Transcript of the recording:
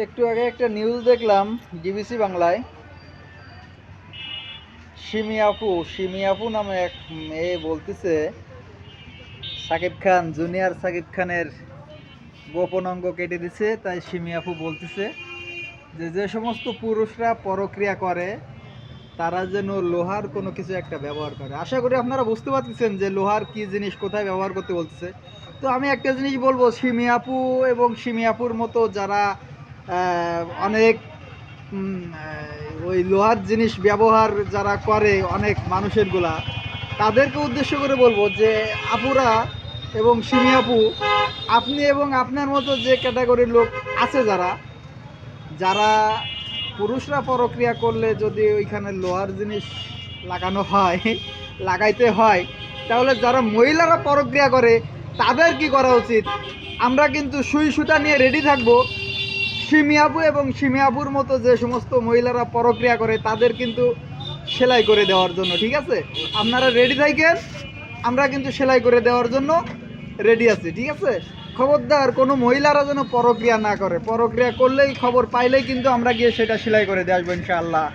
একটু আগে একটা নিউজ দেখলাম ডিবিসি বাংলায়। সিমি আপু নামে এক মেয়ে বলতেছে সাকিব খান জুনিয়র সাকিব খানের গোপন অঙ্গ কেটে দিছে, তাই সিমি আপু বলতেছে যে যে সমস্ত পুরুষরা পরক্রিয়া করে তারা যেন লোহার কোনো কিছু একটা ব্যবহার করে। আশা করি আপনারা বুঝতে পারতেছেন যে লোহার কি জিনিস কোথায় ব্যবহার করতে বলতেছে। তো আমি একটা জিনিস বলবো, সিমি আপু এবং সিমি আপুর মতো যারা অনেক ওই লোহার জিনিস ব্যবহার যারা করে অনেক মানুষের গুলা, তাদেরকে উদ্দেশ্য করে বলবো যে আপুরা এবং সিমি আপু, আপনি এবং আপনার মতো যে ক্যাটাগরির লোক আছে যারা যারা পুরুষরা পরক্রিয়া করলে যদি ওইখানে লোহার জিনিস লাগানো হয় লাগাইতে হয়, তাহলে যারা মহিলারা পরক্রিয়া করে তাদের কি করা উচিত? আমরা কিন্তু সুই সুতা নিয়ে রেডি থাকবো সিমি আপু এবং সিমি আপুর মতো যে সমস্ত মহিলারা পরক্রিয়া করে তাদের কিন্তু সেলাই করে দেওয়ার জন্য। ঠিক আছে, আপনারা রেডি থাকেন, আমরা কিন্তু সেলাই করে দেওয়ার জন্য রেডি আছি। ঠিক আছে, খবরদার কোনো মহিলারা যেন পরক্রিয়া না করে, পরক্রিয়া করলেই খবর পাইলেই কিন্তু আমরা গিয়ে সেটা সেলাই করে দিয়ে আসবো ইনশাআল্লাহ।